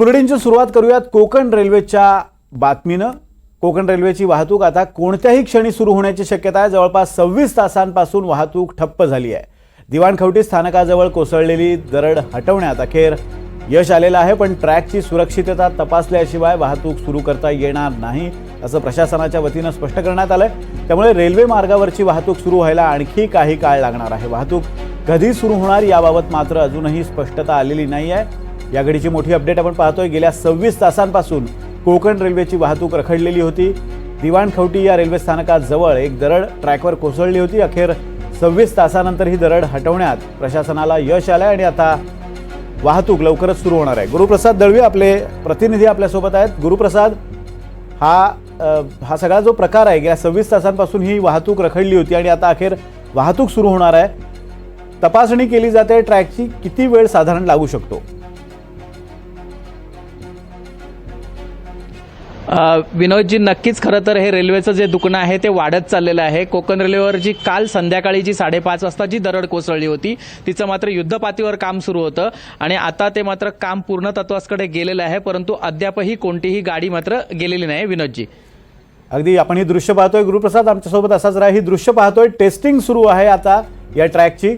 बुलेटिनची सुरुवात करूयात कोकण रेल्वेच्या बातमीनं। कोकण रेल्वेची वाहतूक आता कोणत्याही क्षणी सुरू होण्याची शक्यता आहे। जवळपास 26 तासांपासून वाहतूक ठप्प झाली आहे। दिवाणखवटी स्थानकाजवळ कोसळलेली दरड हटवण्यात अखेर यश आलेलं आहे, पण ट्रॅकची सुरक्षितता तपासल्याशिवाय वाहतूक सुरू करता येणार नाही असं प्रशासनाच्या वतीनं स्पष्ट करण्यात आलंय। त्यामुळे रेल्वे मार्गावरची वाहतूक सुरू व्हायला आणखी काही काळ लागणार आहे। वाहतूक कधी सुरू होणार याबाबत मात्र अजूनही स्पष्टता आलेली नाही आहे। या घडीची मोठी अपडेट आपण पाहतोय। गेल्या 26 तासांपासून कोकण रेल्वेची वाहतूक रखडलेली होती। दिवाणखवटी या रेल्वे स्थानकाजवळ एक दरड ट्रॅकवर कोसळली होती। अखेर 26 तासानंतर ही दरड हटवण्यात प्रशासनाला यश आलंय आणि आता वाहतूक लवकरच सुरू होणार आहे। गुरुप्रसाद दळवी आपले प्रतिनिधी आपल्यासोबत आहेत। गुरुप्रसाद, हा सगळा जो प्रकार आहे, गेल्या 26 तासांपासून ही वाहतूक रखडली होती आणि आता अखेर वाहतूक सुरू होणार आहे। तपासणी केली जाते, ट्रॅकची किती वेळ साधारण लागू शकतो? विनोदजी, नक्कीच खरं तर हे रेल्वेचं जे दुकान आहे ते वाढत चाललेलं आहे। कोकण रेल्वेवर जी काल संध्याकाळी जी 5:30 वाजता जी दरड कोसळली होती तिचं मात्र युद्धपातळीवर काम सुरू होतं आणि आता ते मात्र काम पूर्णत्वाकडे गेलेलं आहे, परंतु अद्यापही कोणतीही गाडी मात्र गेलेली नाही। विनोदजी, अगदी आपण ही दृश्य पाहतोय। गुरुप्रसाद आमच्यासोबत असाच राहा। ही दृश्य पाहतोय, टेस्टिंग सुरू आहे आता या ट्रॅकची।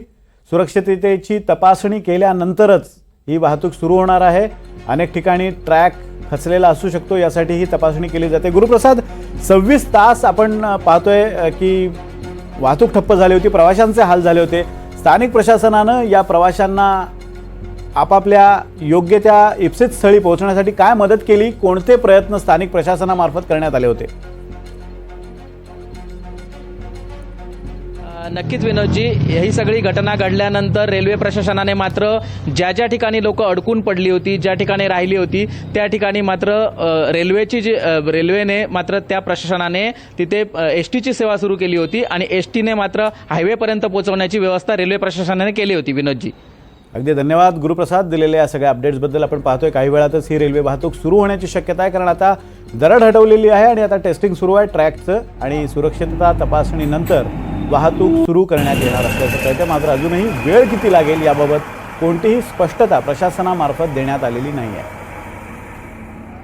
सुरक्षिततेची तपासणी केल्यानंतरच ही वाहतूक सुरू होणार आहे। अनेक ठिकाणी ट्रॅक खचलेला असू शकतो, यासाठी ही तपासणी केली जाते। गुरुप्रसाद, 26 तास आपण पाहतोय की वाहतूक ठप्प झाली होती, प्रवाशांचे हाल झाले होते। स्थानिक प्रशासनानं या प्रवाशांना आपापल्या योग्य त्या इप्सित स्थळी पोहोचण्यासाठी काय मदत केली? कोणते प्रयत्न स्थानिक प्रशासनामार्फत करण्यात आले होते? नक्कीच विनोदजी, ही सगळी घटना घडल्यानंतर रेल्वे प्रशासनाने मात्र ज्या ठिकाणी लोक अडकून पडली होती, ज्या ठिकाणी राहिली होती, त्या ठिकाणी मात्र रेल्वेने मात्र त्या प्रशासनाने तिथे एसटीची सेवा सुरू केली होती आणि एसटीने मात्र हायवेपर्यंत पोहोचवण्याची व्यवस्था रेल्वे प्रशासनाने केली होती। विनोदजी, अगदी धन्यवाद गुरुप्रसाद दिलेल्या या सगळ्या अपडेट्सबद्दल। आपण पाहतोय काही वेळातच ही रेल्वे वाहतूक सुरू होण्याची शक्यता आहे, कारण आता दरड हटवलेली आहे आणि आता टेस्टिंग सुरू आहे ट्रॅकचं आणि सुरक्षितता तपासणीनंतर वाहतूक सुरू करण्यात येणार असल्याचं कळतं। मात्र अजूनही वेळ किती लागेल याबाबत कोणतीही स्पष्टता प्रशासनामार्फत देण्यात आलेली नाही आहे।